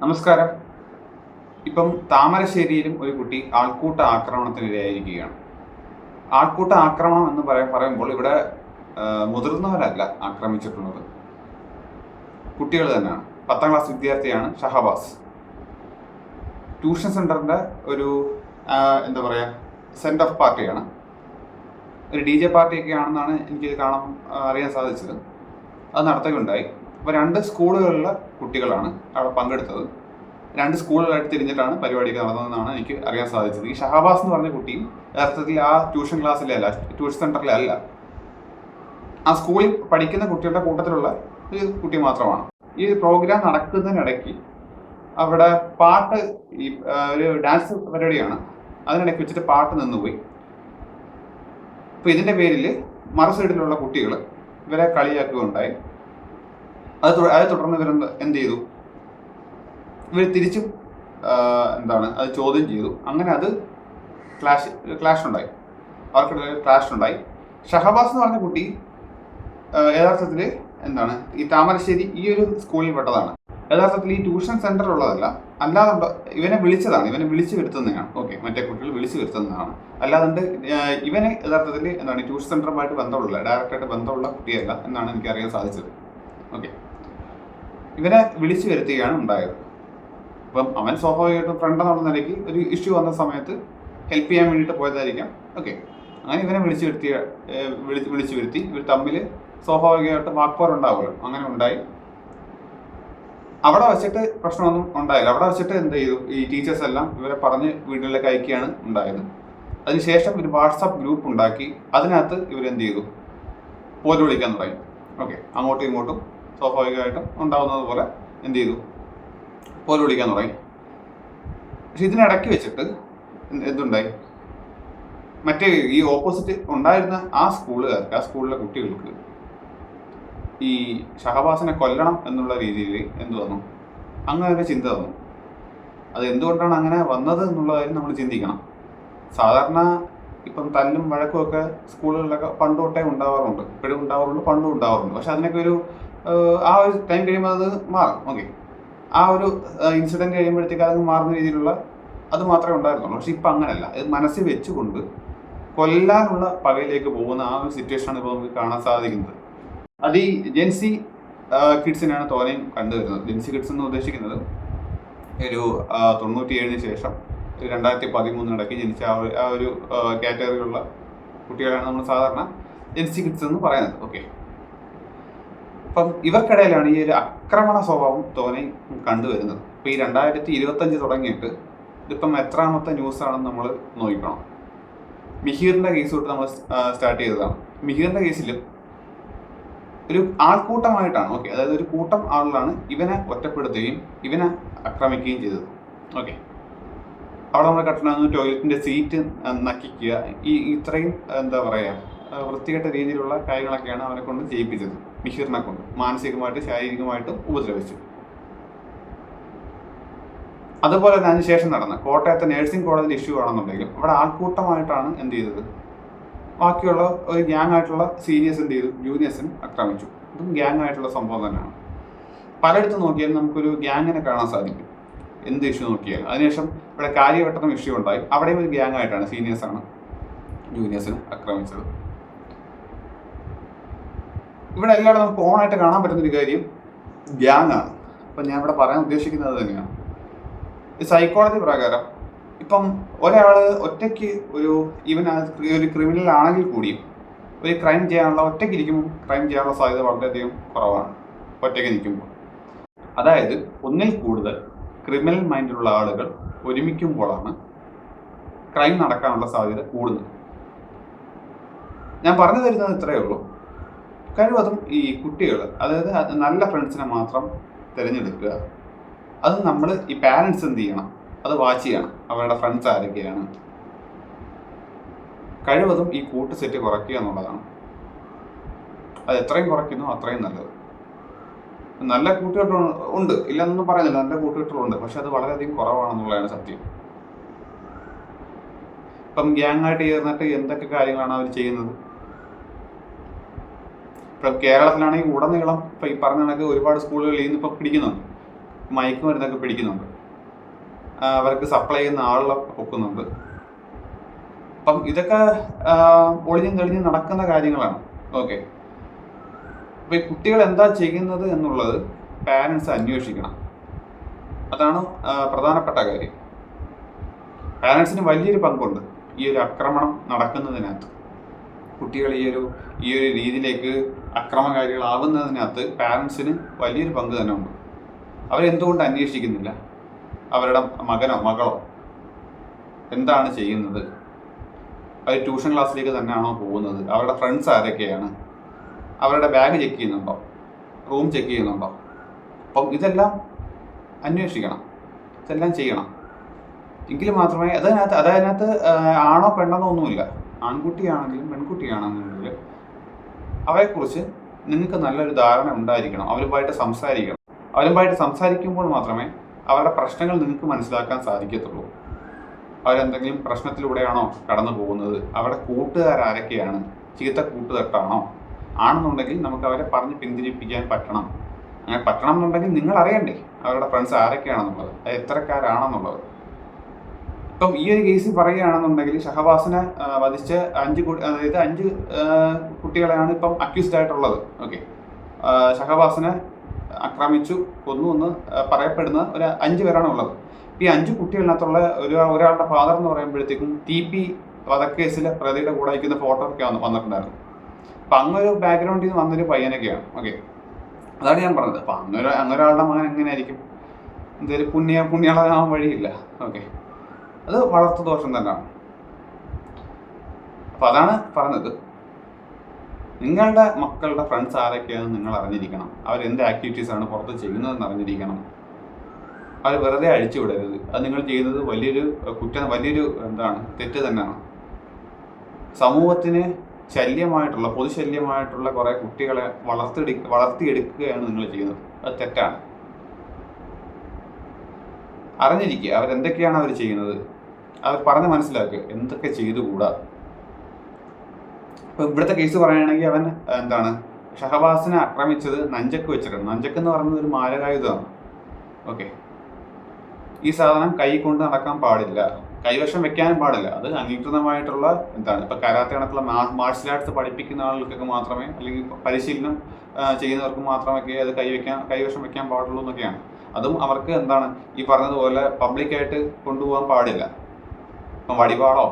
നമസ്കാരം. ഇപ്പം താമരശ്ശേരിയിലും ഒരു കുട്ടി ആൾക്കൂട്ട ആക്രമണത്തിനിരയായിരിക്കുകയാണ്. ആൾക്കൂട്ട ആക്രമണം എന്ന് പറയുമ്പോൾ ഇവിടെ മുതിർന്നവരല്ല ആക്രമിച്ചിട്ടുള്ളത്, കുട്ടികൾ തന്നെയാണ്. 10ാം ക്ലാസ് വിദ്യാർത്ഥിയാണ് ഷഹബാസ്. ട്യൂഷൻ സെന്ററിന്റെ ഒരു എന്താ പറയുക, സെൻഡ് ഓഫ് പാർട്ടിയാണ്. ഒരു DJ പാർട്ടിയൊക്കെ ആണെന്നാണ് എനിക്കിത് അറിയാൻ സാധിച്ചത്. അത് നടത്തുകയുണ്ടായി. അപ്പോൾ 2 സ്കൂളുകളിലെ കുട്ടികളാണ് അവിടെ പങ്കെടുത്തത്. 2 സ്കൂളുകളായിട്ട് തിരിഞ്ഞിട്ടാണ് പരിപാടിയൊക്കെ നടന്നതെന്നാണ് എനിക്ക് അറിയാൻ സാധിച്ചത്. ഈ ഷഹബാസ് എന്ന് പറഞ്ഞ കുട്ടിയും യഥാർത്ഥത്തിൽ ആ ട്യൂഷൻ ക്ലാസ്സിലല്ല, ട്യൂഷൻ സെന്ററിലല്ല, ആ സ്കൂളിൽ പഠിക്കുന്ന കുട്ടികളുടെ കൂട്ടത്തിലുള്ള ഒരു കുട്ടി മാത്രമാണ്. ഈ പ്രോഗ്രാം നടക്കുന്നതിനിടയ്ക്ക് അവിടെ പാട്ട്, ഒരു ഡാൻസ് പരിപാടിയാണ്, അതിനിടയ്ക്ക് വെച്ചിട്ട് പാട്ട് നിന്നുപോയി. അപ്പോൾ ഇതിൻ്റെ പേരിൽ മറു സൈഡിലുള്ള കുട്ടികൾ ഇവരെ കളിയാക്കുകയുണ്ടായി. അത് തുടർന്ന് ഇവർ എന്ത് ചെയ്തു, ഇവർ തിരിച്ചും അത് ചോദ്യം ചെയ്തു. അങ്ങനെ അത് ക്ലാഷ് ഉണ്ടായി, അവർക്കിടയിൽ ക്ലാഷ് ഉണ്ടായി. ഷഹബാസ് എന്ന് പറഞ്ഞ കുട്ടി യഥാർത്ഥത്തിൽ ഈ താമരശ്ശേരി ഈ ഒരു സ്കൂളിൽ പെട്ടതാണ്. യഥാർത്ഥത്തിൽ ഈ ട്യൂഷൻ സെന്റർ ഉള്ളതല്ല, അല്ലാതെ ഇവനെ വിളിച്ചു വരുത്തുന്നതാണ്. ഓക്കെ, മറ്റേ കുട്ടികൾ വിളിച്ചു വരുത്തുന്നതാണ്. അല്ലാതെ ഇവനെ യഥാർത്ഥത്തിൽ ട്യൂഷൻ സെന്ററുമായിട്ട് ബന്ധമുള്ള, ഡയറക്റ്റായിട്ട് ബന്ധമുള്ള കുട്ടിയല്ല എന്നാണ് എനിക്ക് അറിയാൻ സാധിച്ചത്. ഓക്കെ, ഇവനെ വിളിച്ചു വരുത്തുകയാണ് ഉണ്ടായത്. അപ്പം അവൻ സ്വാഭാവികമായിട്ടും ഫ്രണ്ട് എന്നുള്ള നിലയ്ക്ക് ഒരു ഇഷ്യൂ വന്ന സമയത്ത് ഹെൽപ്പ് ചെയ്യാൻ വേണ്ടിയിട്ട് പോയതായിരിക്കാം. ഓക്കെ, അങ്ങനെ ഇവനെ വിളിച്ചു വരുത്തി ഇവർ തമ്മിൽ സ്വാഭാവികമായിട്ട് വാക്പോരുണ്ടാവുമല്ലോ, അങ്ങനെ ഉണ്ടായി. അവിടെ വെച്ചിട്ട് പ്രശ്നമൊന്നും ഉണ്ടായില്ല. അവിടെ വെച്ചിട്ട് എന്ത് ചെയ്തു, ഈ ടീച്ചേഴ്സ് എല്ലാം ഇവരെ പറഞ്ഞ് വീട്ടിലേക്ക് അയക്കുകയാണ് ഉണ്ടായത്. അതിനുശേഷം ഒരു വാട്സാപ്പ് ഗ്രൂപ്പ് ഉണ്ടാക്കി, അതിനകത്ത് ഇവരെന്ത് ചെയ്തു, പോര് വിളിക്കാൻ തുടങ്ങി. ഓക്കെ, അങ്ങോട്ടും ഇങ്ങോട്ടും സ്വാഭാവികമായിട്ടും ഉണ്ടാവുന്നത് പോലെ എന്ത് ചെയ്തു, പോര് വിളിക്കാൻ തുടങ്ങി. പക്ഷെ ഇതിനിടയ്ക്ക് വെച്ചിട്ട് എന്തുണ്ടായി, മറ്റേ ഈ ഓപ്പോസിറ്റ് ഉണ്ടായിരുന്ന ആ സ്കൂളിലെ കുട്ടികൾക്ക് ഈ ഷഹബാസിനെ കൊല്ലണം എന്നുള്ള രീതിയിൽ വന്നു, അങ്ങനെ ഒരു ചിന്ത വന്നു. അത് എന്തുകൊണ്ടാണ് അങ്ങനെ വന്നത് എന്നുള്ളതായാലും നമ്മൾ ചിന്തിക്കണം. സാധാരണ ഇപ്പം തല്ലും വഴക്കും ഒക്കെ സ്കൂളുകളിലൊക്കെ പണ്ട് തൊട്ടേ ഉണ്ടാവാറുണ്ട്, ഇപ്പോഴും ഉണ്ടാവാറുണ്ട്, പണ്ടും ഉണ്ടാവാറുണ്ട്. പക്ഷെ അതിനൊക്കെ ഒരു ആ ഒരു ടൈം കഴിയുമ്പോൾ അത് മാറും. ഓക്കെ, ആ ഒരു ഇൻസിഡൻറ്റ് കഴിയുമ്പോഴത്തേക്ക് അത് മാറുന്ന രീതിയിലുള്ള അത് മാത്രമേ ഉണ്ടായിരുന്നുള്ളൂ. പക്ഷെ ഇപ്പം അങ്ങനെയല്ല. ഇത് മനസ്സിൽ വെച്ചുകൊണ്ട് കൊല്ലാനുള്ള പകയിലേക്ക് പോകുന്ന ആ ഒരു സിറ്റുവേഷനാണ് ഇപ്പോൾ നമുക്ക് കാണാൻ സാധിക്കുന്നത്. അത് ഈ ജെൻസി കിഡ്സിനാണ് തോനെയും കണ്ടുവരുന്നത്. ജെൻസി കിഡ്സ് എന്ന് ഉദ്ദേശിക്കുന്നത് ഒരു 97 ശേഷം 2013 ജനിച്ച ആ ഒരു കാറ്റഗറിയിലുള്ള കുട്ടികളാണ് നമ്മൾ സാധാരണ ജെൻസി കിഡ്സ് എന്ന് പറയുന്നത്. ഓക്കെ, അപ്പം ഇവർക്കിടയിലാണ് ഈ ഒരു ആക്രമണ സ്വഭാവം തോനെയും കണ്ടുവരുന്നത്. ഇപ്പം ഈ 2025 തുടങ്ങിയിട്ട് ഇതിപ്പം എത്രാമത്തെ ന്യൂസാണെന്ന് നമ്മൾ നോക്കണം. മിഹിറിൻ്റെ കേസ് തൊട്ട് നമ്മൾ സ്റ്റാർട്ട് ചെയ്തതാണ്. മിഹിറിൻ്റെ കേസിലും ഒരു ആൾക്കൂട്ടമായിട്ടാണ്, ഓക്കെ, അതായത് ഒരു കൂട്ടം ആളുകളാണ് ഇവനെ ഒറ്റപ്പെടുത്തുകയും ഇവനെ ആക്രമിക്കുകയും ചെയ്തത്. ഓക്കെ, അവിടെ നമ്മൾ കട്ടണമെന്ന് ടോയ്ലറ്റിൻ്റെ സീറ്റ് നക്കിക്കുക, ഇത്രയും വൃത്തികെട്ട രീതിയിലുള്ള കാര്യങ്ങളൊക്കെയാണ് അവനെ കൊണ്ട് ചെയ്യിപ്പിച്ചത്. മിഹിറിനെ കൊണ്ട് മാനസികമായിട്ട് ശാരീരികമായിട്ടും ഉപദ്രവിച്ചു. അതുപോലെ തന്നെ അതിനുശേഷം നടന്ന കോട്ടയത്തെ നഴ്സിംഗ് കോളേജിൽ ഇഷ്യൂ ആണെന്നുണ്ടെങ്കിലും അവിടെ ആൾക്കൂട്ടമായിട്ടാണ് എന്ത് ചെയ്തത്, ബാക്കിയുള്ള ഒരു ഗ്യാങ് ആയിട്ടുള്ള സീനിയേഴ്സ് എന്ത് ചെയ്തു, ജൂനിയേഴ്സിന് ആക്രമിച്ചു. ഇതും ഗ്യാങ് ആയിട്ടുള്ള സംഭവം തന്നെയാണ്. പലയിടത്തും നോക്കിയാലും നമുക്കൊരു ഗ്യാങ്ങിനെ കാണാൻ സാധിക്കും, എന്ത് ഇഷ്യൂ നോക്കിയാലും. അതിനുശേഷം ഇവിടെ കാര്യവട്ടം ഇഷ്യൂ ഉണ്ടായി, അവിടെയും ഒരു ഗ്യാങ് ആയിട്ടാണ് സീനിയേഴ്സാണ് ജൂനിയേഴ്സിന് ആക്രമിച്ചത്. ഇവിടെ എല്ലാവരും നമുക്ക് ഓണായിട്ട് കാണാൻ പറ്റുന്നൊരു കാര്യം ഗ്യാങ് ആണ്. അപ്പം ഞാൻ ഇവിടെ പറയാൻ ഉദ്ദേശിക്കുന്നത് തന്നെയാണ്, ഈ സൈക്കോളജി പ്രകാരം ഇപ്പം ഒരാൾ ഒറ്റയ്ക്ക് ഒരു ക്രിമിനൽ ആണെങ്കിൽ കൂടിയും ഒരു ക്രൈം ചെയ്യാനുള്ള, ഒറ്റയ്ക്ക് ഇരിക്കുമ്പോൾ ക്രൈം ചെയ്യാനുള്ള സാധ്യത വളരെയധികം കുറവാണ് ഒറ്റയ്ക്ക് നിൽക്കുമ്പോൾ. അതായത് ഒന്നിൽ കൂടുതൽ ക്രിമിനൽ മൈൻഡിലുള്ള ആളുകൾ ഒരുമിക്കുമ്പോഴാണ് ക്രൈം നടക്കാനുള്ള സാധ്യത കൂടുന്നത്. ഞാൻ പറഞ്ഞു തരുന്നത് ഇത്രയേ ഉള്ളൂ. കഴിവതും ഈ കുട്ടികൾ, അതായത് നല്ല ഫ്രണ്ട്സിനെ മാത്രം തിരഞ്ഞെടുക്കുക. അത് നമ്മൾ ഈ പാരൻസ് എന്ത് ചെയ്യണം, അത് വാച്ച് ചെയ്യണം, അവരുടെ ഫ്രണ്ട്സ് ആരൊക്കെയാണ്. കഴിവതും ഈ കൂട്ട് സെറ്റ് കുറയ്ക്കുക എന്നുള്ളതാണ്. അത് എത്രയും കുറയ്ക്കുന്നോ അത്രയും നല്ലത്. നല്ല കൂട്ടുകെട്ടുകൾ ഉണ്ട്, ഇല്ലെന്നൊന്നും പറയുന്നില്ല, നല്ല കൂട്ടുകെട്ടുകളുണ്ട്. പക്ഷെ അത് വളരെയധികം കുറവാണെന്നുള്ളതാണ് സത്യം. ഇപ്പം ഗ്യാങ്ങായിട്ട് ചേർന്നിട്ട് എന്തൊക്കെ കാര്യങ്ങളാണ് അവർ ചെയ്യുന്നത്. ഇപ്പം കേരളത്തിലാണെങ്കിൽ ഉടനീളം ഇപ്പം ഈ പറഞ്ഞ കണക്ക് ഒരുപാട് സ്കൂളുകളിൽ ഇന്നിപ്പോൾ പിടിക്കുന്നുണ്ട്. മയക്കുമരുന്നൊക്കെ പിടിക്കുന്നുണ്ട്, അവർക്ക് സപ്ലൈ ചെയ്യുന്ന ആളെ പൊക്കുന്നുണ്ട്. അപ്പം ഇതൊക്കെ ഒളിഞ്ഞും തെളിഞ്ഞും നടക്കുന്ന കാര്യങ്ങളാണ്. ഓക്കെ, അപ്പോൾ ഈ കുട്ടികൾ എന്താ ചെയ്യുന്നത് എന്നുള്ളത് പാരൻസ് അന്വേഷിക്കണം. അതാണ് പ്രധാനപ്പെട്ട കാര്യം. പാരൻസിന് വലിയൊരു പങ്കുണ്ട് ഈ ഒരു ആക്രമണം നടക്കുന്നതിനകത്ത്. കുട്ടികൾ ഈ ഒരു രീതിയിലേക്ക് അക്രമകാരികളാവുന്നതിനകത്ത് പാരൻസിന് വലിയൊരു പങ്ക് തന്നെ ഉണ്ട്. അവരെന്തുകൊണ്ട് അന്വേഷിക്കുന്നില്ല? അവരുടെ മകനോ മകളോ എന്താണ് ചെയ്യുന്നത്? അവർ ട്യൂഷൻ ക്ലാസ്സിലേക്ക് തന്നെയാണോ പോകുന്നത്? അവരുടെ ഫ്രണ്ട്സ് ആരൊക്കെയാണ്? അവരുടെ ബാഗ് ചെക്ക് ചെയ്യുന്നുണ്ടോ? റൂം ചെക്ക് ചെയ്യുന്നുണ്ടോ? അപ്പം ഇതെല്ലാം അന്വേഷിക്കണം, ഇതെല്ലാം ചെയ്യണം. എങ്കിൽ മാത്രമേ അതിനകത്ത് ആണോ പെണ്ണെന്നോ ഒന്നുമില്ല. ആൺകുട്ടിയാണെങ്കിലും പെൺകുട്ടിയാണെന്നുണ്ടെങ്കിൽ അവരെക്കുറിച്ച് നിങ്ങൾക്ക് നല്ലൊരു ധാരണ ഉണ്ടായിരിക്കണം. അവരുമായിട്ട് സംസാരിക്കണം. അവരുമായിട്ട് സംസാരിക്കുമ്പോൾ മാത്രമേ അവരുടെ പ്രശ്നങ്ങൾ നിങ്ങൾക്ക് മനസ്സിലാക്കാൻ സാധിക്കത്തുള്ളൂ. അവരെന്തെങ്കിലും പ്രശ്നത്തിലൂടെയാണോ കടന്നു പോകുന്നത്? അവരുടെ കൂട്ടുകാരാരൊക്കെയാണ്? ചീത്ത കൂട്ടുകെട്ടാണോ? ആണെന്നുണ്ടെങ്കിൽ നമുക്ക് അവരെ പറഞ്ഞ് പിന്തിരിപ്പിക്കാൻ പറ്റണം. അങ്ങനെ പറ്റണം എന്നുണ്ടെങ്കിൽ നിങ്ങൾ അറിയണ്ടേ അവരുടെ ഫ്രണ്ട്സ് ആരൊക്കെയാണെന്നുള്ളത്, അത് എത്രക്കാരാണെന്നുള്ളത്. ഇപ്പം ഈ ഒരു കേസിൽ പറയുകയാണെന്നുണ്ടെങ്കിൽ ഷഹബാസിനെ വധിച്ച 5 കുട്ടികളെയാണ് ഇപ്പം അക്യൂസ്ഡ് ആയിട്ടുള്ളത്. ഓക്കെ, ഷഹബാസിനെ ആക്രമിച്ചു കൊന്നു എന്ന് പറയപ്പെടുന്ന ഒരു 5 പേരാണ് ഉള്ളത്. ഈ 5 കുട്ടികളിനകത്തുള്ള ഒരാളുടെ ഫാദർ എന്ന് പറയുമ്പോഴത്തേക്കും TP വധക്കേസിലെ പ്രതിയുടെ കൂടെ അയക്കുന്ന ഫോട്ടോ ഒക്കെ വന്നിട്ടുണ്ടായിരുന്നു. അപ്പം അങ്ങനൊരു ബാക്ക്ഗ്രൗണ്ടിൽ നിന്ന് വന്നൊരു പയ്യനൊക്കെയാണ്. ഓക്കെ, അതാണ് ഞാൻ പറഞ്ഞത്. അപ്പം അങ്ങനൊരാളുടെ മകൻ എങ്ങനെയായിരിക്കും? എന്തെങ്കിലും പുണ്യാളാകാൻ വഴിയില്ല. ഓക്കെ, അത് വളർത്തു ദോഷം തന്നെയാണ്. അപ്പം അതാണ് പറഞ്ഞത്. നിങ്ങളുടെ മക്കളുടെ ഫ്രണ്ട്സ് ആരൊക്കെയാണെന്ന് നിങ്ങൾ അറിഞ്ഞിരിക്കണം. അവരെന്ത് ആക്ടിവിറ്റീസാണ് പുറത്ത് ചെയ്യുന്നതെന്ന് അറിഞ്ഞിരിക്കണം. അവർ വെറുതെ അഴിച്ചു വിടരുത്. അത് നിങ്ങൾ ചെയ്യുന്നത് വലിയൊരു വലിയൊരു തെറ്റ് തന്നെയാണ്. സമൂഹത്തിന് ശല്യമായിട്ടുള്ള പൊതുശല്യമായിട്ടുള്ള കുറേ കുട്ടികളെ വളർത്തിയെടുക്കുകയാണ് നിങ്ങൾ ചെയ്യുന്നത്. അത് തെറ്റാണ്. അറിഞ്ഞിരിക്കുക അവരെന്തൊക്കെയാണ് അവർ ചെയ്യുന്നത്. അവർ പറഞ്ഞ് മനസ്സിലാക്കുക എന്തൊക്കെ ചെയ്തുകൂടാ. ഇപ്പം ഇവിടുത്തെ കേസ് പറയുകയാണെങ്കിൽ അവൻ ഷഹബാസിനെ ആക്രമിച്ചത് നഞ്ചക്ക് വെച്ചിട്ടാണ്. നഞ്ചക്ക് എന്ന് പറയുന്നത് ഒരു മാരകായുധമാണ്. ഓക്കെ, ഈ സാധനം കൈ കൊണ്ട് നടക്കാൻ പാടില്ല, കൈവശം വെക്കാനും പാടില്ല. അത് അംഗീകൃതമായിട്ടുള്ള ഇപ്പം കരാത്തെ കണക്കുള്ള മാർഷൽ ആർട്സ് പഠിപ്പിക്കുന്ന ആളുകൾക്ക് മാത്രമേ, അല്ലെങ്കിൽ പരിശീലനം ചെയ്യുന്നവർക്ക് മാത്രമൊക്കെ അത് കൈവശം വെക്കാൻ പാടുള്ളൂ എന്നൊക്കെയാണ്. അതും അവർക്ക് ഈ പറഞ്ഞതുപോലെ പബ്ലിക്കായിട്ട് കൊണ്ടുപോകാൻ പാടില്ല. ഇപ്പം വടിവാളോ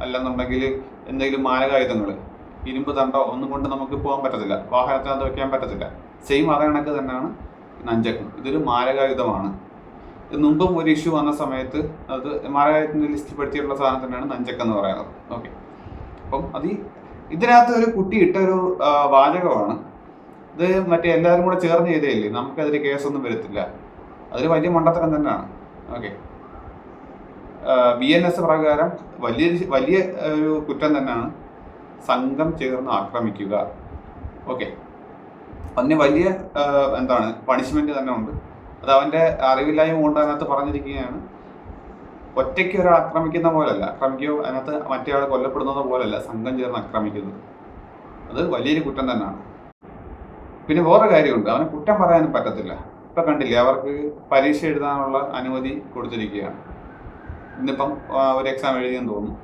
അല്ലെന്നുണ്ടെങ്കിൽ എന്തെങ്കിലും മാരകായുധങ്ങൾ, ഇരുമ്പ് തണ്ടോ ഒന്നും കൊണ്ട് നമുക്ക് പോകാൻ പറ്റത്തില്ല, വാഹനത്തിനകത്ത് വെക്കാൻ പറ്റത്തില്ല. സെയിം അതേ കണക്ക് തന്നെയാണ് നഞ്ചക്കും. ഇതൊരു മാരകായുധമാണ്. മുമ്പും ഒരു ഇഷ്യൂ വന്ന സമയത്ത് അത് മാരകായുധത്തിൻ്റെ ലിസ്റ്റിൽ പെടുത്തിയിട്ടുള്ള സാധനം തന്നെയാണ് നഞ്ചക്കെന്ന് പറയുന്നത്. ഓക്കെ, അപ്പം ഇതിനകത്ത് ഒരു കുട്ടി ഇട്ടൊരു വാചകമാണ്. ഇത് എല്ലാവരും കൂടെ ചേർന്ന് ചെയ്തേയില്ലേ, നമുക്കതിൽ കേസൊന്നും വരത്തില്ല. അതൊരു വലിയ മണ്ടത്തരം തന്നെയാണ്. ഓക്കെ, BNS പ്രകാരം വലിയ ഒരു കുറ്റം തന്നെയാണ് സംഘം ചേർന്ന് ആക്രമിക്കുക. ഓക്കെ, അതിന് വലിയ പണിഷ്മെന്റ് തന്നെ ഉണ്ട്. അത് അവൻ്റെ അറിവില്ലായ്മ കൊണ്ട് അതിനകത്ത് പറഞ്ഞിരിക്കുകയാണ്. ഒറ്റയ്ക്ക് ഒരാൾ ആക്രമിക്കുന്ന പോലല്ല, ആക്രമിക്കുകയോ അതിനകത്ത് മറ്റേ ആൾ കൊല്ലപ്പെടുന്നത് പോലല്ല സംഘം ചേർന്ന് ആക്രമിക്കുന്നത്. അത് വലിയൊരു കുറ്റം തന്നെയാണ്. പിന്നെ വേറൊരു കാര്യമുണ്ട്, അവന് കുറ്റം പറയാനും പറ്റത്തില്ല. ഇപ്പം കണ്ടില്ലേ, അവർക്ക് പരീക്ഷ എഴുതാനുള്ള അനുമതി കൊടുത്തിരിക്കുകയാണ്. ഇന്നിപ്പം ഒരു എക്സാം എഴുതിയെന്ന് തോന്നുന്നു.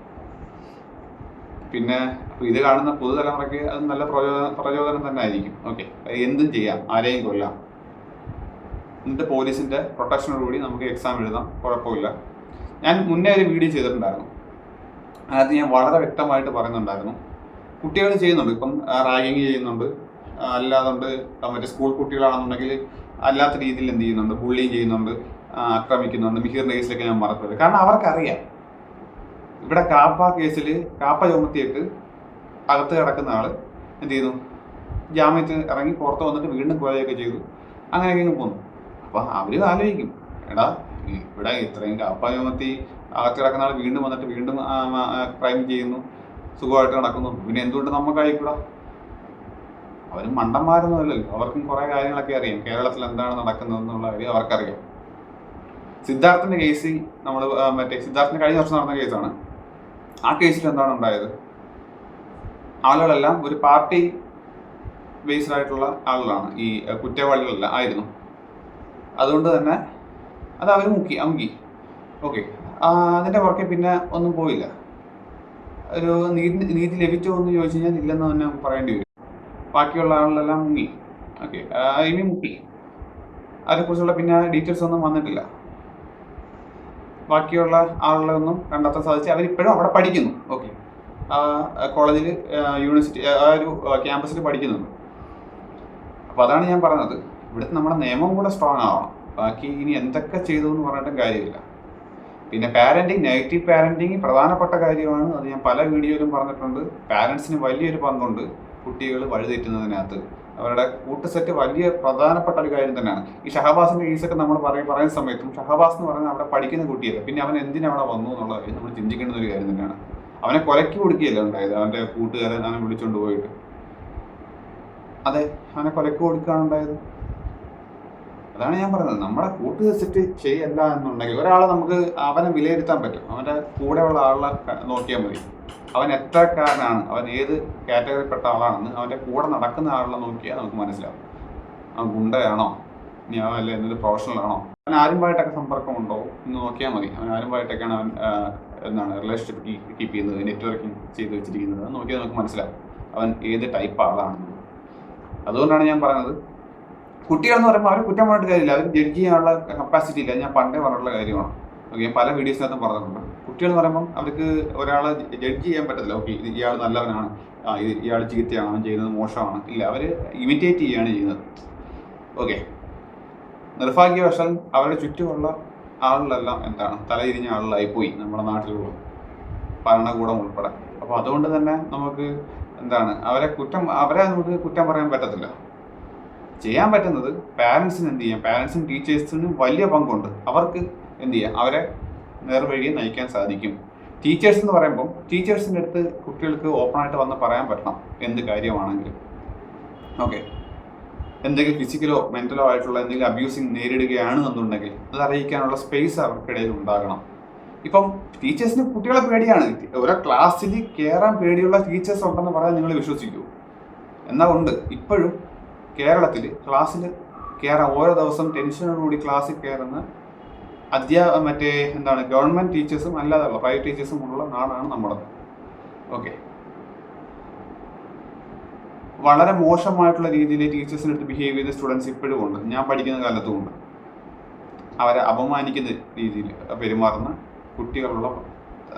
പിന്നെ ഇത് കാണുന്ന പുതുതലമുറയ്ക്ക് അത് നല്ല പ്രചോദനം തന്നെ ആയിരിക്കും. ഓക്കെ, എന്തും ചെയ്യാം, ആരെയും കൊല്ലാം, എന്നിട്ട് പോലീസിൻ്റെ പ്രൊട്ടക്ഷനോടുകൂടി നമുക്ക് എക്സാം എഴുതാം, കുഴപ്പമില്ല. ഞാൻ മുന്നേ ഒരു വീഡിയോ ചെയ്തിട്ടുണ്ടായിരുന്നു. അതിനകത്ത് ഞാൻ വളരെ വ്യക്തമായിട്ട് പറയുന്നുണ്ടായിരുന്നു, കുട്ടികൾ ചെയ്യുന്നുണ്ട്. ഇപ്പം റാഗിങ് ചെയ്യുന്നുണ്ട്, അല്ലാതുണ്ട് മറ്റേ സ്കൂൾ കുട്ടികളാണെന്നുണ്ടെങ്കിൽ അല്ലാത്ത രീതിയിൽ എന്ത് ചെയ്യുന്നുണ്ട്, ബുള്ളിങ് ചെയ്യുന്നുണ്ട്, ആക്രമിക്കുന്നുണ്ട്. മിഹിറിൻ്റെ കേസിലൊക്കെ ഞാൻ മറക്കരുത്. കാരണം അവർക്കറിയാം ഇവിടെ കാപ്പ കേസിൽ കാപ്പ ചുമത്തിയിട്ട് അകത്ത് കിടക്കുന്ന ആൾ എന്ത് ചെയ്യുന്നു, ജാമ്യത്തിൽ ഇറങ്ങി പുറത്ത് വന്നിട്ട് വീണ്ടും കൊലയൊക്കെ ചെയ്തു, അങ്ങനെയൊക്കെ പോന്നു. അപ്പം അവർ ആലോചിക്കും, എടാ ഇവിടെ ഇത്രയും കാപ്പ ചുമത്തി അകത്ത് കിടക്കുന്ന ആൾ വീണ്ടും വന്നിട്ട് വീണ്ടും ക്രൈം ചെയ്യുന്നു, സുഖമായിട്ട് നടക്കുന്നു, പിന്നെ എന്തുകൊണ്ട് നമുക്ക് കഴിക്കൂടാ? അവരും മണ്ടന്മാരൊന്നും അല്ലല്ലോ, അവർക്കും കുറേ കാര്യങ്ങളൊക്കെ അറിയാം, കേരളത്തിൽ എന്താണ് നടക്കുന്നതെന്നുള്ള കാര്യം അവർക്കറിയാം. സിദ്ധാർത്ഥിൻ്റെ കേസ് സിദ്ധാർത്ഥിന് കഴിഞ്ഞ വർഷം നടന്ന കേസാണ്. ആ കേസിൽ എന്താണ് ഉണ്ടായത്? ആളുകളെല്ലാം ഒരു പാർട്ടി ബേസ്ഡ് ആയിട്ടുള്ള ആളുകളാണ്, ഈ കുറ്റവാളികളല്ല ആയിരുന്നു. അതുകൊണ്ട് തന്നെ അത് അവർ അമുക്കി. ഓക്കെ, അതിൻ്റെ പുറകെ പിന്നെ ഒന്നും പോയില്ല. ഒരു നീതി ലഭിച്ചോ എന്ന് ചോദിച്ചു കഴിഞ്ഞാൽ ഇല്ലെന്ന് തന്നെ പറയേണ്ടി വരും. ബാക്കിയുള്ള ആളുകളെല്ലാം മുങ്ങി. ഓക്കെ, ഇനി മുക്കി. അതിനെക്കുറിച്ചുള്ള പിന്നെ ഡീറ്റെയിൽസ് ഒന്നും വന്നിട്ടില്ല. ബാക്കിയുള്ള ആളുകളൊന്നും കണ്ടെത്താൻ സാധിച്ചു. അവരിപ്പോഴും അവിടെ പഠിക്കുന്നു. ഓക്കെ, കോളേജിൽ, യൂണിവേഴ്സിറ്റി, ആ ഒരു ക്യാമ്പസിൽ പഠിക്കുന്നുണ്ട്. അപ്പോൾ അതാണ് ഞാൻ പറഞ്ഞത്, ഇവിടുത്തെ നമ്മുടെ നിയമം കൂടെ സ്ട്രോങ് ആവണം. ബാക്കി ഇനി എന്തൊക്കെ ചെയ്തു എന്ന് പറഞ്ഞിട്ടും കാര്യമില്ല. പിന്നെ പാരൻറ്റിങ്, നെഗറ്റീവ് പാരൻറ്റിങ് പ്രധാനപ്പെട്ട കാര്യമാണ്. അത് ഞാൻ പല വീഡിയോയിലും പറഞ്ഞിട്ടുണ്ട്. പാരൻസിന് വലിയൊരു പങ്കുണ്ട് കുട്ടികൾ വഴിതെറ്റുന്നതിനകത്ത്. അവരുടെ കൂട്ടുസെറ്റ് വലിയ പ്രധാനപ്പെട്ട ഒരു കാര്യം തന്നെയാണ്. ഈ ഷഹബാസിന്റെ കേസൊക്കെ നമ്മൾ പറയുന്ന സമയത്തും ഷഹബാസ് എന്ന് പറഞ്ഞാൽ അവിടെ പഠിക്കുന്ന കുട്ടിയല്ല, പിന്നെ അവൻ എന്തിനവിടെ വന്നു എന്നുള്ള കാര്യം നമ്മൾ ചിന്തിക്കേണ്ട ഒരു കാര്യം തന്നെയാണ്. അവനെ കൊലയ്ക്ക് കൊടുക്കുകയല്ല ഉണ്ടായത്, അവൻ്റെ കൂട്ടുകാരൻ അവനെ വിളിച്ചുകൊണ്ട് പോയിട്ട്. അതെ, അവനെ കൊലയ്ക്ക് കൊടുക്കുകയാണ് ഉണ്ടായത്. അതാണ് ഞാൻ പറയുന്നത്, നമ്മുടെ കൂട്ടുസെറ്റ് ശരിയല്ല എന്നുണ്ടെങ്കിൽ ഒരാളെ നമുക്ക് അവനെ വിലയിരുത്താൻ പറ്റും. അവൻ്റെ കൂടെയുള്ള ആളെ നോക്കിയാൽ മതി. അവൻ എത്രക്കാരനാണ്, അവൻ ഏത് കാറ്റഗറിയിൽപ്പെട്ട ആളാണെന്ന് അവൻ്റെ കൂടെ നടക്കുന്ന ആളെ നോക്കിയാൽ നമുക്ക് മനസ്സിലാവും. അവൻ ഗുണ്ടയാണോ, ഇനി അവൻ അല്ല എന്തൊരു പ്രൊഫഷണലാണോ, അവൻ ആരുമായിട്ടൊക്കെ സമ്പർക്കമുണ്ടോ എന്ന് നോക്കിയാൽ മതി. അവൻ ആരുമായിട്ടൊക്കെയാണ് അവൻ റിലേഷൻഷിപ്പ് കീപ്പ് ചെയ്യുന്നത്, നെറ്റ്വർക്കിംഗ് ചെയ്ത് വെച്ചിരിക്കുന്നത്, അത് നോക്കിയാൽ നമുക്ക് മനസ്സിലാവും അവൻ ഏത് ടൈപ്പ് ആളാണെന്ന്. അതുകൊണ്ടാണ് ഞാൻ പറയുന്നത്, കുട്ടികളെന്ന് പറയുമ്പോൾ അവർ കുറ്റം പറഞ്ഞിട്ട് കാര്യമില്ല, അവർ ജഡ്ജ് ചെയ്യാനുള്ള കപ്പാസിറ്റി ഇല്ല. ഞാൻ പണ്ടേ പറഞ്ഞിട്ടുള്ള കാര്യമാണ്. ഓക്കെ, ഞാൻ പല വീഡിയോസിനകത്തും പറഞ്ഞിട്ടുണ്ട്. കുട്ടികൾ എന്ന് പറയുമ്പം അവർക്ക് ഒരാളെ ജഡ്ജ് ചെയ്യാൻ പറ്റത്തില്ല. ഓക്കെ, ഇത് ഇയാൾ നല്ലവനാണ്, ഇയാൾ ചീത്തയാണ്, അവൻ ചെയ്യുന്നത് മോശമാണ്. ഇല്ല, അവർ ഇമിറ്റേറ്റ് ചെയ്യുകയാണ് ചെയ്യുന്നത്. ഓക്കെ, നിർഭാഗ്യവശാൽ അവരുടെ ചുറ്റുമുള്ള ആളുകളെല്ലാം തലതിരിഞ്ഞ ആളുകളായിപ്പോയി നമ്മുടെ നാട്ടിലുള്ള ഭരണകൂടം ഉൾപ്പെടെ. അപ്പോൾ അതുകൊണ്ട് തന്നെ നമുക്ക് അവരെ നമുക്ക് കുറ്റം പറയാൻ പറ്റത്തില്ല. ചെയ്യാൻ പറ്റുന്നത് പാരൻസിന് എന്ത് ചെയ്യാം, പാരൻസിനും ടീച്ചേഴ്സിനും വലിയ പങ്കുണ്ട്. അവർക്ക് എന്ത് ചെയ്യാം, അവരെ നേർവഴിയെ നയിക്കാൻ സാധിക്കും. ടീച്ചേഴ്സ് എന്ന് പറയുമ്പോൾ ടീച്ചേഴ്സിൻ്റെ അടുത്ത് കുട്ടികൾക്ക് ഓപ്പണായിട്ട് വന്ന് പറയാൻ പറ്റണം എന്ത് കാര്യമാണെങ്കിലും. ഓക്കെ, എന്തെങ്കിലും ഫിസിക്കലോ മെൻ്റലോ ആയിട്ടുള്ള എന്തെങ്കിലും അബ്യൂസിങ് നേരിടുകയാണ് എന്നുണ്ടെങ്കിൽ അത് അറിയിക്കാനുള്ള സ്പേസ് അവർക്കിടയിൽ ഉണ്ടാകണം. ഇപ്പം ടീച്ചേഴ്സിന് കുട്ടികളെ പേടിയാണ്. ഓരോ ക്ലാസ്സിൽ കയറാൻ പേടിയുള്ള ടീച്ചേഴ്സ് ഉണ്ടെന്ന് പറയാൻ നിങ്ങൾ വിശ്വസിക്കൂ? എന്നാൽ ഉണ്ട്. ഇപ്പോഴും കേരളത്തിൽ ക്ലാസ്സിൽ കയറാൻ ഓരോ ദിവസം ടെൻഷനോടുകൂടി ക്ലാസ്സിൽ കയറുന്ന ഗവൺമെൻറ് ടീച്ചേഴ്സും അല്ലാതെയുള്ള പ്രൈവറ്റ് ടീച്ചേഴ്സും ഉള്ള നാടാണ് നമ്മുടെ. ഓക്കെ, വളരെ മോശമായിട്ടുള്ള രീതിയിൽ ടീച്ചേഴ്സിൻ്റെ അടുത്ത് ബിഹേവ് ചെയ്ത സ്റ്റുഡൻസ് ഇപ്പോഴും ഉണ്ട്. ഞാൻ പഠിക്കുന്ന കാലത്തും ഉണ്ട്. അവരെ അപമാനിക്കുന്ന രീതിയിൽ പെരുമാറുന്ന കുട്ടികളുള്ള,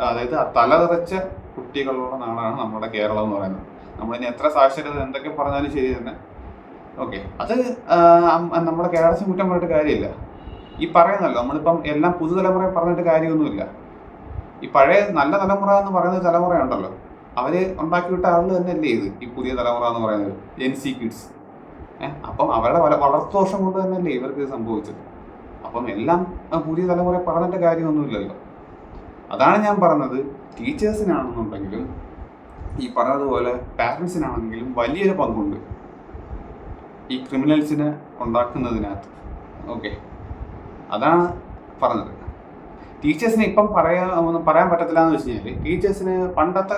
അതായത് തലതെറിച്ച കുട്ടികളുള്ള നാടാണ് നമ്മുടെ കേരളം എന്ന് പറയുന്നത്. നമ്മളിനി എത്ര സാക്ഷരത എന്തൊക്കെ പറഞ്ഞാലും ശരി തന്നെ. ഓക്കെ, അത് നമ്മുടെ കേരളത്തിന് കുറ്റം പറഞ്ഞിട്ട് കാര്യമില്ല. ഈ പറയുന്നല്ലോ, നമ്മളിപ്പം എല്ലാം പുതുതലമുറയെ പറഞ്ഞിട്ട് കാര്യമൊന്നുമില്ല. ഈ പഴയ നല്ല തലമുറ എന്ന് പറയുന്ന തലമുറയുണ്ടല്ലോ, അവര് ഉണ്ടാക്കിവിട്ട ആളുകൾ തന്നെയല്ലേ ഇത് ഈ പുതിയ തലമുറ എന്ന് പറയുന്നത്, ജെൻസി കിഡ്സ്. അപ്പം അവരുടെ വളർത്തുദോഷം കൊണ്ട് തന്നെയല്ലേ ഇവർക്ക് ഇത് സംഭവിച്ചത്. അപ്പം എല്ലാം പുതിയ തലമുറയെ പറഞ്ഞിട്ട് കാര്യമൊന്നുമില്ലല്ലോ. അതാണ് ഞാൻ പറഞ്ഞത്, ടീച്ചേഴ്സിനാണെന്നുണ്ടെങ്കിലും ഈ പറഞ്ഞതുപോലെ പാരൻസിനാണെങ്കിലും വലിയൊരു പങ്കുണ്ട് ഈ ക്രിമിനൽസിനെ ഉണ്ടാക്കുന്നതിനകത്ത്. ഓക്കെ, അതാണ് പറഞ്ഞത്. ടീച്ചേഴ്സിന് ഇപ്പം പറയാൻ പറ്റത്തില്ല എന്ന് വെച്ച് കഴിഞ്ഞാൽ, ടീച്ചേഴ്സിന് പണ്ടത്തെ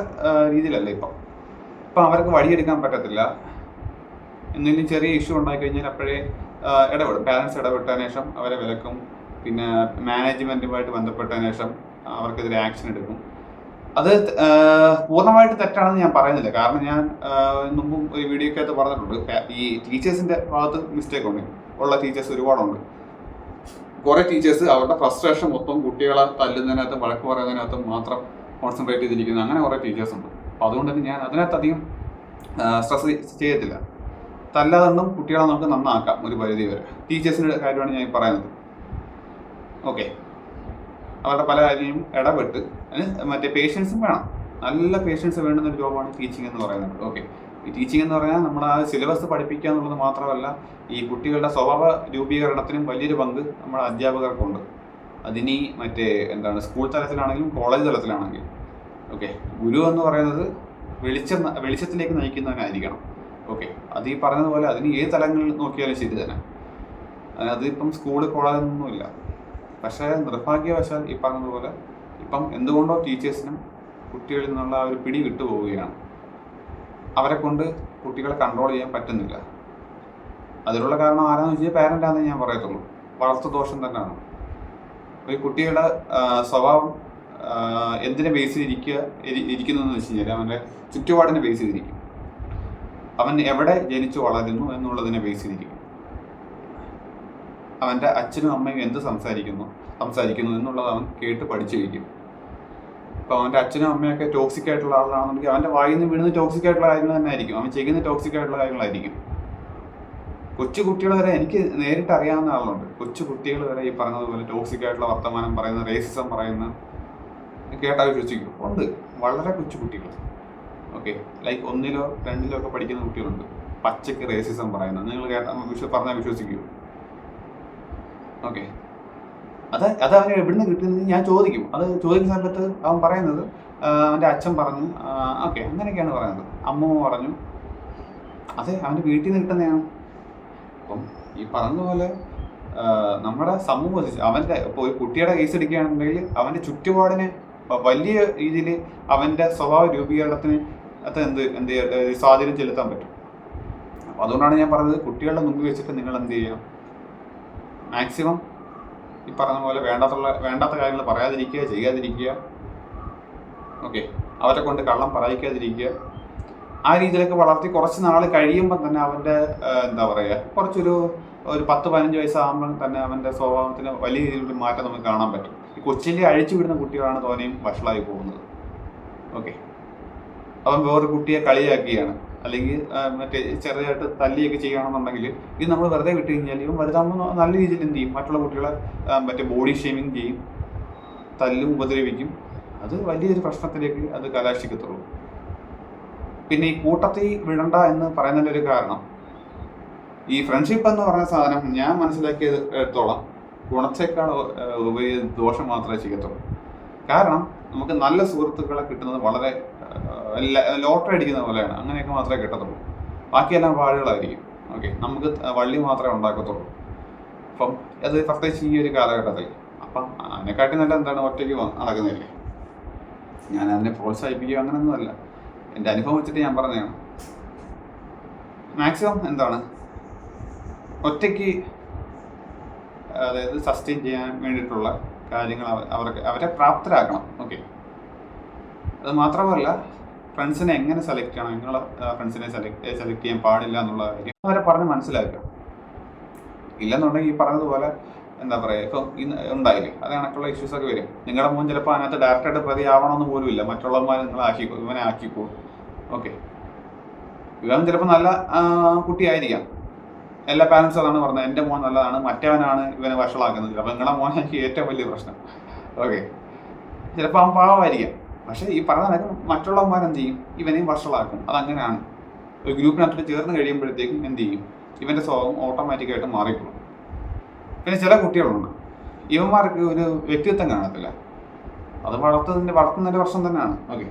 രീതിയിലല്ല ഇപ്പം അവർക്ക് വഴിയെടുക്കാൻ പറ്റത്തില്ല. എന്തെങ്കിലും ചെറിയ ഇഷ്യൂ ഉണ്ടായി കഴിഞ്ഞാൽ അപ്പോഴേ ഇടപെടും. പാരൻസ് ഇടപെട്ടതിന് ശേഷം അവരെ വിലക്കും. പിന്നെ മാനേജ്മെൻറ്റുമായിട്ട് ബന്ധപ്പെട്ടതിന് ശേഷം അവർക്കെതിരെ ആക്ഷൻ എടുക്കും. അത് പൂർണ്ണമായിട്ട് തെറ്റാണെന്ന് ഞാൻ പറയുന്നില്ല. കാരണം ഞാൻ മുമ്പും ഒരു വീഡിയോക്കകത്ത് പറഞ്ഞിട്ടുണ്ട്, ഈ ടീച്ചേഴ്സിൻ്റെ ഭാഗത്ത് മിസ്റ്റേക്ക് ഉള്ള ടീച്ചേഴ്സ് ഒരുപാടുണ്ട്. കുറേ ടീച്ചേഴ്സ് അവരുടെ ഫ്രസ്ട്രേഷൻ മൊത്തം കുട്ടികളെ തല്ലുന്നതിനകത്തും വഴക്ക് പറയുന്നതിനകത്തും മാത്രം കോൺസെൻട്രേറ്റ് ചെയ്തിരിക്കുന്ന അങ്ങനെ കുറേ ടീച്ചേഴ്സ് ഉണ്ട്. അപ്പോൾ അതുകൊണ്ട് തന്നെ ഞാൻ അതിനകത്തധികം സ്ട്രെസ് ചെയ്യത്തില്ല. തല്ലാതൊന്നും കുട്ടികളെ നമുക്ക് നന്നാക്കാം ഒരു പരിധി വരെ. ടീച്ചേഴ്സിൻ്റെ കാര്യമാണ് ഞാൻ പറയുന്നത്. ഓക്കെ, അവരുടെ പല കാര്യവും ഇടപെട്ട് അതിന് പേഷ്യൻസും വേണം. നല്ല പേഷ്യൻസ് വേണ്ടുന്നൊരു ജോബാണ് ടീച്ചിങ് എന്ന് പറയുന്നത്. ഓക്കെ, ഈ ടീച്ചിങ് എന്ന് പറഞ്ഞാൽ നമ്മൾ ആ സിലബസ് പഠിപ്പിക്കുക എന്നുള്ളത് മാത്രമല്ല, ഈ കുട്ടികളുടെ സ്വഭാവ രൂപീകരണത്തിനും വലിയൊരു പങ്ക് നമ്മുടെ അധ്യാപകർക്കുണ്ട്. അതിനി സ്കൂൾ തലത്തിലാണെങ്കിലും കോളേജ് തലത്തിലാണെങ്കിലും. ഓക്കെ, ഗുരു എന്ന് പറയുന്നത് വെളിച്ചത്തിലേക്ക് നയിക്കുന്നവനായിരിക്കണം. ഓക്കെ, അത് ഈ പറഞ്ഞതുപോലെ അതിന് ഏത് തലങ്ങളിൽ നോക്കിയാലും ശരി തന്നെ. അതിപ്പം സ്കൂൾ കോളേജ് ഒന്നുമില്ല. പക്ഷേ നിർഭാഗ്യവശാൽ ഈ പറഞ്ഞതുപോലെ ഇപ്പം എന്തുകൊണ്ടോ ടീച്ചേഴ്സിനും കുട്ടികളിൽ നിന്നുള്ള ഒരു പിടി വിട്ടുപോവുകയാണ്. അവരെ കൊണ്ട് കുട്ടികളെ കൺട്രോൾ ചെയ്യാൻ പറ്റുന്നില്ല. അതിനുള്ള കാരണം ആരാന്ന് വെച്ചാൽ പാരൻ്റാണെന്ന് ഞാൻ പറയത്തുള്ളൂ. വളർത്തു ദോഷം തന്നെയാണ്. ഒരു കുട്ടിയുടെ സ്വഭാവം എന്തിനെ ബേസ് ഇരിക്കുന്നു എന്ന് വെച്ച് കഴിഞ്ഞാൽ അവൻ്റെ ചുറ്റുപാടിനെ ബേസ് ചെയ്തിരിക്കും. അവൻ എവിടെ ജനിച്ചു വളരുന്നു എന്നുള്ളതിനെ ബേസ് ചെയ്തിരിക്കും. അവൻ്റെ അച്ഛനും അമ്മയും എന്ത് സംസാരിക്കുന്നു എന്നുള്ളത് അവൻ കേട്ട് പഠിച്ചു വയ്ക്കും. ഇപ്പോൾ അവൻ്റെ അച്ഛനും അമ്മയൊക്കെ ടോക്സിക് ആയിട്ടുള്ള ആളാണെന്നുണ്ടെങ്കിൽ അവൻ്റെ വായിൽ നിന്ന് വീഴുന്ന ടോക്സിക് ആയിട്ടുള്ള കാര്യങ്ങൾ തന്നെ ആയിരിക്കും, അവൻ ചെയ്യുന്ന ടോക്സിക് ആയിട്ടുള്ള കാര്യങ്ങളായിരിക്കും. കൊച്ചു കുട്ടികൾ വരെ എനിക്ക് നേരിട്ട് അറിയാവുന്ന ആളുണ്ട്. കൊച്ചു കുട്ടികൾ വരെ ഈ പറഞ്ഞതുപോലെ ടോക്സിക് ആയിട്ടുള്ള വർത്തമാനം പറയുന്ന, റേസിസം പറയുന്ന കേട്ടാൽ വിശ്വസിക്കും. ഉണ്ട്, വളരെ കൊച്ചു കുട്ടികൾ. ഓക്കെ, ലൈക്ക് 1-ലോ 2-ലോ ഒക്കെ പഠിക്കുന്ന കുട്ടികളുണ്ട് പച്ചയ്ക്ക് റേസിസം പറയുന്നത്. നിങ്ങൾ പറഞ്ഞാൽ വിശ്വസിക്കൂ? ഓക്കെ, അത് അവന് എവിടുന്ന് കിട്ടുന്നത് ഞാൻ ചോദിക്കും. അത് ചോദിക്കുന്ന സമയത്ത് അവൻ പറയുന്നത് അവൻ്റെ അച്ഛൻ പറഞ്ഞു, ഓക്കെ അങ്ങനെയൊക്കെയാണ് പറയുന്നത്, അമ്മ പറഞ്ഞു. അതെ, അവൻ്റെ വീട്ടിൽ നിന്ന് കിട്ടുന്നതാണ്. അപ്പം ഈ പറഞ്ഞതുപോലെ നമ്മുടെ സമൂഹത്തിൽ അവൻ്റെ ഇപ്പോൾ ഒരു കുട്ടിയുടെ കേസ് എടുക്കുകയാണെന്നുണ്ടെങ്കിൽ അവൻ്റെ ചുറ്റുപാടിനെ വലിയ രീതിയിൽ അവൻ്റെ സ്വഭാവ രൂപീകരണത്തിന് എന്ത് സ്വാധീനം ചെലുത്താൻ പറ്റും. അപ്പോൾ അതുകൊണ്ടാണ് ഞാൻ പറഞ്ഞത്, കുട്ടികളുടെ മുമ്പിൽ വെച്ചിട്ട് നിങ്ങൾ എന്ത് ചെയ്യാം, മാക്സിമം ഈ പറഞ്ഞ പോലെ വേണ്ടാത്ത കാര്യങ്ങൾ പറയാതിരിക്കുക, ചെയ്യാതിരിക്കുക. ഓക്കെ, അവരെ കൊണ്ട് കള്ളം പറയിക്കാതിരിക്കുക. ആ രീതിയിലൊക്കെ വളർത്തി കുറച്ച് നാൾ കഴിയുമ്പോൾ തന്നെ അവൻ്റെ എന്താ പറയുക, കുറച്ചൊരു 10-15 വയസ്സാകുമ്പോൾ തന്നെ അവൻ്റെ സ്വഭാവത്തിന് വലിയ രീതിയിലൊരു മാറ്റം നമുക്ക് കാണാൻ പറ്റും. ഈ കൊച്ചിലെ അഴിച്ചു വിടുന്ന കുട്ടികളാണ് തോനെയും വഷളായി പോകുന്നത്. ഓക്കെ, അവൻ വേറൊരു കുട്ടിയെ കളിയാക്കുകയാണ്, അല്ലെങ്കിൽ മറ്റേ ചെറുതായിട്ട് തല്ലിയൊക്കെ ചെയ്യുകയാണെന്നുണ്ടെങ്കിൽ ഇത് നമ്മൾ വെറുതെ വിട്ട് കഴിഞ്ഞാൽ ഇവൻ വലുതാകുമ്പോൾ നല്ല രീതിയിൽ എന്ത് ചെയ്യും, മറ്റുള്ള കുട്ടികളെ മറ്റേ ബോഡി ഷേമിങ് ചെയ്യും, തല്ലും, ഉപദ്രവിക്കും. അത് വലിയൊരു പ്രശ്നത്തിലേക്ക് അത് കലാശിക്കത്തുള്ളൂ. പിന്നെ ഈ കൂട്ടത്തിൽ വിടണ്ട എന്ന് പറയുന്നതിൻ്റെ ഒരു കാരണം, ഈ ഫ്രണ്ട്ഷിപ്പ് എന്ന് പറഞ്ഞ സാധനം ഞാൻ മനസ്സിലാക്കിയെടുത്തോളം ഗുണത്തേക്കാൾ ദോഷം മാത്രമേ ചെയ്യത്തുള്ളൂ. കാരണം നമുക്ക് നല്ല സുഹൃത്തുക്കളെ കിട്ടുന്നത് വളരെ ലോട്ടറി അടിക്കുന്ന പോലെയാണ്, അങ്ങനെയൊക്കെ മാത്രമേ കിട്ടത്തുള്ളൂ. ബാക്കിയെല്ലാം വാഴകളായിരിക്കും. ഓക്കെ, നമുക്ക് വള്ളി മാത്രമേ ഉണ്ടാക്കത്തുള്ളൂ. അപ്പം അത് പ്രത്യേകിച്ച് ഈ ഒരു കാലഘട്ടത്തിൽ. അപ്പം അതിനെക്കാട്ടി നല്ല എന്താണ്, ഒറ്റയ്ക്ക് നടക്കുന്നില്ലേ. ഞാൻ അതിനെ പ്രോത്സാഹിപ്പിക്കുക അങ്ങനെയൊന്നുമല്ല, എൻ്റെ അനുഭവം വെച്ചിട്ട് ഞാൻ പറഞ്ഞതാണ്. മാക്സിമം എന്താണ് ഒറ്റയ്ക്ക്, അതായത് സസ്റ്റെയിൻ ചെയ്യാൻ വേണ്ടിയിട്ടുള്ള കാര്യങ്ങൾ അവരെ പ്രാപ്തരാക്കണം. ഓക്കെ, അത് മാത്രമല്ല ഫ്രണ്ട്സിനെ എങ്ങനെ സെലക്ട് ചെയ്യണം, നിങ്ങളെ ഫ്രണ്ട്സിനെ സെലക്ട് ചെയ്യാൻ പാടില്ല എന്നുള്ള കാര്യം അവരെ പറഞ്ഞ് മനസ്സിലാക്കുക. ഇല്ലെന്നുണ്ടെങ്കിൽ ഈ പറഞ്ഞതുപോലെ എന്താ പറയുക, ഇപ്പം ഉണ്ടായില്ലേ അത് കണക്കുള്ള ഇഷ്യൂസൊക്കെ വരും. നിങ്ങളുടെ മോൻ ചിലപ്പോൾ അതിനകത്ത് ഡയറക്റ്റായിട്ട് പ്രതി ആവണമെന്ന് പോലും ഇല്ല, മറ്റുള്ളവന്മാർ ഇവനെ ആക്കിക്കോളും. ഓക്കെ, ഇവൻ ചിലപ്പോൾ നല്ല കുട്ടിയായിരിക്കാം, എല്ലാ പാരൻസും അതാണ് പറഞ്ഞത്, എൻ്റെ മോൻ നല്ലതാണ്, മറ്റവനാണ് ഇവനെ വഷളാക്കുന്നത്. അപ്പോൾ നിങ്ങളുടെ മോൻ എനിക്ക് ഏറ്റവും വലിയ പ്രശ്നം. ഓക്കെ, ചിലപ്പോൾ അവൻ പാവമായിരിക്കാം, പക്ഷേ ഈ പറഞ്ഞ മറ്റുള്ളവന്മാരെന്ത് ചെയ്യും, ഇവനെയും വഷളാക്കും. അതങ്ങനെയാണ്. ഒരു ഗ്രൂപ്പിനകത്തോട്ട് ചേർന്ന് കഴിയുമ്പോഴത്തേക്കും എന്ത് ചെയ്യും, ഇവൻ്റെ സ്വഭാവം ഓട്ടോമാറ്റിക്കായിട്ട് മാറിക്കൊള്ളും. പിന്നെ ചില കുട്ടികളുണ്ട്, ഇവന്മാർക്ക് ഒരു വ്യക്തിത്വം കാണത്തില്ല, അത് വളർത്തുന്നതിൻ്റെ പ്രശ്നം തന്നെയാണ്. ഓക്കെ,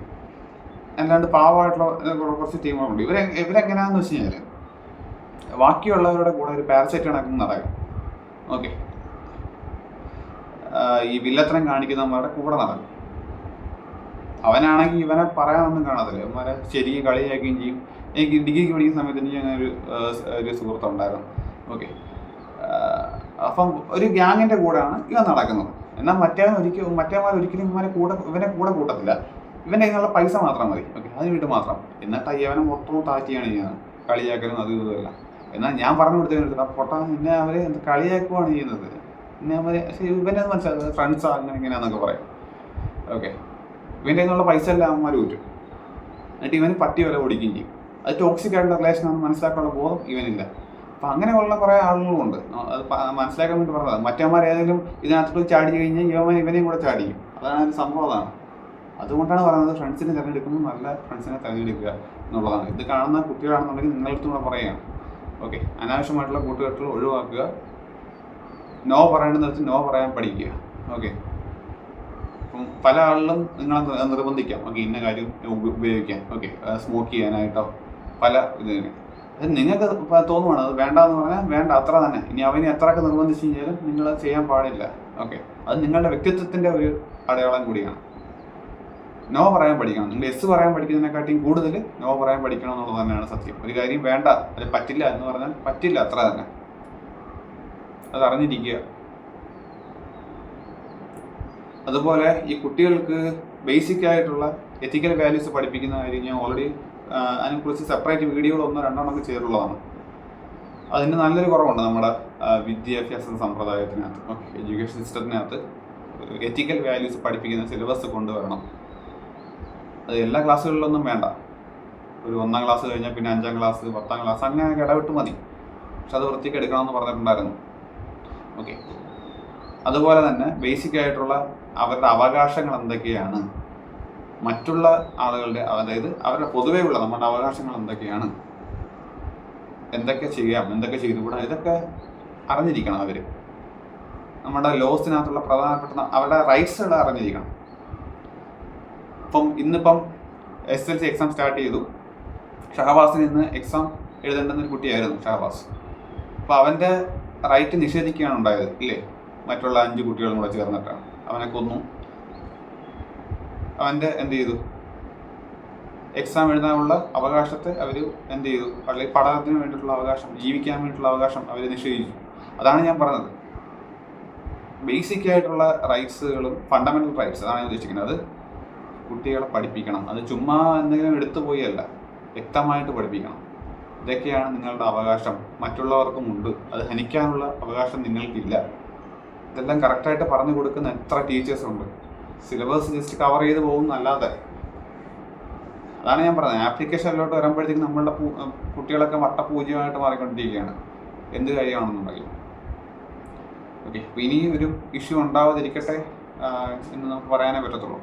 അല്ലാണ്ട് പാവമായിട്ടുള്ള കുറച്ച് ടീമുകളുണ്ട്. ഇവരെങ്ങനെയാണെന്ന് വെച്ച് കഴിഞ്ഞാൽ ബാക്കിയുള്ളവരുടെ കൂടെ ഒരു പാരസൈറ്റ് കണക്കൊന്നും നടക്കും. ഓക്കെ, ഈ വില്ലത്തരം കാണിക്കുന്നവന്മാരുടെ കൂടെ നടക്കും. അവനാണെങ്കിൽ ഇവനെ പറയാനൊന്നും കാണത്തില്ല, ഇവന്മാരെ ശരിക്കും കളിയാക്കുകയും ചെയ്യും. എനിക്ക് ഡിഗ്രിക്ക് പഠിക്കുന്ന സമയത്ത് എനിക്ക് അങ്ങനെ ഒരു സുഹൃത്തുണ്ടായിരുന്നു. ഓക്കെ, അപ്പം ഒരു ഗ്യാങ്ങിൻ്റെ കൂടെയാണ് ഇവൻ നടക്കുന്നത്. എന്നാൽ മറ്റേമാർ ഒരിക്കലും ഇവനെ കൂടെ കൂട്ടത്തില്ല. ഇവൻ്റെ കയ്യിലുള്ള പൈസ മാത്രം മതി. ഓക്കെ, അതിന് വേണ്ടി മാത്രം. എന്നിട്ട് ഇവനെ മൊത്തവും താറ്റിയാണ് ചെയ്യുന്നത്, കളിയാക്കലും അതും ഇതുമല്ല. എന്നാൽ ഞാൻ പറഞ്ഞു കൊടുത്തതിന് പൊട്ടാ പിന്നെ അവർ കളിയാക്കുവാണ് ചെയ്യുന്നത്. പിന്നെ ഇവനെ മനസ്സിലാക്കുന്നത് ഫ്രണ്ട്സാ ഇങ്ങനെയാന്നൊക്കെ പറയും. ഓക്കെ, ഇവൻ്റെ കയ്യിലുള്ള പൈസ എല്ലാം അവന്മാർ ഊറ്റും, എന്നിട്ട് ഇവന് പട്ടി വില ഓടിക്കുകയും ചെയ്യും. അത് ടോക്സിക് ആയിട്ടുള്ള റിലേഷനാണെന്ന് മനസ്സിലാക്കാനുള്ള ബോധം ഇവനില്ല. അപ്പം അങ്ങനെയുള്ള കുറേ ആളുകളുണ്ട്. അത് മനസ്സിലാക്കാൻ വേണ്ടി പറഞ്ഞത്. മറ്റേമാർ ഏതെങ്കിലും ഇതിനകത്ത് ചാടി കഴിഞ്ഞാൽ ഇവനെയും കൂടെ ചാടിക്കും. അതാണ് സംഭവം. അതാണ്, അതുകൊണ്ടാണ് പറയുന്നത് ഫ്രണ്ട്സിനെ തിരഞ്ഞെടുക്കുമ്പോൾ നല്ല ഫ്രണ്ട്സിനെ തിരഞ്ഞെടുക്കുക എന്നുള്ളതാണ്. ഇത് കാണുന്ന കുട്ടികളാണെന്നുണ്ടെങ്കിൽ നിങ്ങളടുത്തും കൂടെ പറയുകയാണ്. ഓക്കെ, അനാവശ്യമായിട്ടുള്ള കൂട്ടുകെട്ടുകൾ ഒഴിവാക്കുക, നോ പറയേണ്ടത് നോ പറയാൻ പഠിക്കുക. ഓക്കെ, അപ്പം പല ആളിലും നിങ്ങളെ നിർബന്ധിക്കാം, ഓക്കെ ഇന്ന കാര്യം ഉപയോഗിക്കാൻ, ഓക്കെ സ്മോക്ക് ചെയ്യാനായിട്ടോ പല ഇതിന്. അത് നിങ്ങൾക്ക് തോന്നുവാണ് അത് വേണ്ടെന്ന് പറഞ്ഞാൽ വേണ്ട, അത്ര തന്നെ. ഇനി അവനെ എത്രയൊക്കെ നിർബന്ധിച്ച് കഴിഞ്ഞാലും നിങ്ങൾ ചെയ്യാൻ പാടില്ല. ഓക്കെ, അത് നിങ്ങളുടെ വ്യക്തിത്വത്തിൻ്റെ ഒരു അടയാളം കൂടിയാണ്. നോ പറയാൻ പഠിക്കണം. നിങ്ങൾ എസ് പറയാൻ പഠിക്കുന്നതിനെക്കാട്ടിയും കൂടുതൽ നോ പറയാൻ പഠിക്കണം എന്നുള്ളത് തന്നെയാണ് സത്യം. ഒരു കാര്യം വേണ്ട, അത് പറ്റില്ല എന്ന് പറഞ്ഞാൽ പറ്റില്ല, അത്ര തന്നെ. അത് അറിഞ്ഞിരിക്കുക. അതുപോലെ ഈ കുട്ടികൾക്ക് ബേസിക് ആയിട്ടുള്ള എത്തിക്കൽ വാല്യൂസ് പഠിപ്പിക്കുന്ന കാര്യം ഞാൻ ഓൾറെഡി അതിനെക്കുറിച്ച് സെപ്പറേറ്റ് വീഡിയോകൾ 1-2 ചെയ്തിട്ടുള്ളതാണ്. അതിന് നല്ലൊരു കുറവുണ്ട് നമ്മുടെ വിദ്യാഭ്യാസ സമ്പ്രദായത്തിനകത്ത്, എഡ്യൂക്കേഷൻ സിസ്റ്റത്തിനകത്ത് എത്തിക്കൽ വാല്യൂസ് പഠിപ്പിക്കുന്ന സിലബസ് കൊണ്ടുവരണം. അത് എല്ലാ ക്ലാസ്സുകളിലൊന്നും വേണ്ട. ഒരു 1ാം ക്ലാസ് കഴിഞ്ഞാൽ പിന്നെ 5ാം ക്ലാസ് 10ാം ക്ലാസ് അങ്ങനെ ഇടവിട്ട് മതി. പക്ഷെ അത് വൃത്തിക്ക് എടുക്കണമെന്ന് പറഞ്ഞിട്ടുണ്ടായിരുന്നു. ഓക്കെ. അതുപോലെ തന്നെ ബേസിക് ആയിട്ടുള്ള അവരുടെ അവകാശങ്ങൾ എന്തൊക്കെയാണ്, മറ്റുള്ള ആളുകളുടെ, അതായത് അവരുടെ പൊതുവേ ഉള്ള നമ്മുടെ അവകാശങ്ങൾ എന്തൊക്കെയാണ്, എന്തൊക്കെ ചെയ്യാം, എന്തൊക്കെ ചെയ്തുകൂടാ, ഇതൊക്കെ അറിഞ്ഞിരിക്കണം അവർ. നമ്മുടെ ലോസിനകത്തുള്ള പ്രധാനപ്പെട്ട അവരുടെ റൈറ്റ്സുകൾ അറിഞ്ഞിരിക്കണം. ഇന്നിപ്പം SSLC എക്സാം സ്റ്റാർട്ട് ചെയ്തു. ഷഹബാസിന് ഇന്ന് എക്സാം എഴുതേണ്ടുന്നൊരു കുട്ടിയായിരുന്നു ഷഹബാസ്. അപ്പോൾ അവൻ്റെ റൈറ്റ് നിഷേധിക്കുകയാണ് ഉണ്ടായത്, ഇല്ലേ? മറ്റുള്ള 5 കുട്ടികളും കൂടെ ചേർന്നിട്ടാണ് അവനെ കൊന്നു. അവൻ്റെ എന്ത് ചെയ്തു? എക്സാം എഴുതാനുള്ള അവകാശത്തെ അവർ എന്ത് ചെയ്തു? അല്ലെങ്കിൽ പഠനത്തിന് വേണ്ടിയിട്ടുള്ള അവകാശം, ജീവിക്കാൻ വേണ്ടിയിട്ടുള്ള അവകാശം അവർ നിഷേധിച്ചു. അതാണ് ഞാൻ പറഞ്ഞത്. ബേസിക് ആയിട്ടുള്ള റൈറ്റ്സുകളും ഫണ്ടമെൻ്റൽ റൈറ്റ്സ് അതാണ് ഞാൻ ഉദ്ദേശിക്കുന്നത്. അത് കുട്ടികളെ പഠിപ്പിക്കണം. അത് ചുമ്മാ എന്തെങ്കിലും എടുത്തു പോയല്ല, വ്യക്തമായിട്ട് പഠിപ്പിക്കണം. ഇതൊക്കെയാണ് നിങ്ങളുടെ അവകാശം, മറ്റുള്ളവർക്കും ഉണ്ട്, അത് ഹനിക്കാനുള്ള അവകാശം നിങ്ങൾക്കില്ല. ഇതെല്ലാം കറക്റ്റായിട്ട് പറഞ്ഞു കൊടുക്കുന്ന എത്ര ടീച്ചേഴ്സ് ഉണ്ട്. സിലബസ് ജസ്റ്റ് കവർ ചെയ്ത് പോകുന്നല്ലാതെ. അതാണ് ഞാൻ പറഞ്ഞത്. ആപ്ലിക്കേഷനിലോട്ട് വരുമ്പോഴത്തേക്കും നമ്മളുടെ കുട്ടികളൊക്കെ വട്ടപൂജ്യമായിട്ട് മാറിക്കൊണ്ടിരിക്കുകയാണ്, എന്ത് കാര്യമാണെന്നുണ്ടെങ്കിൽ. ഓക്കെ. അപ്പോൾ ഇനി ഒരു ഇഷ്യൂ ഉണ്ടാവാതിരിക്കട്ടെ എന്ന് നമുക്ക് പറയാനേ പറ്റത്തുള്ളൂ.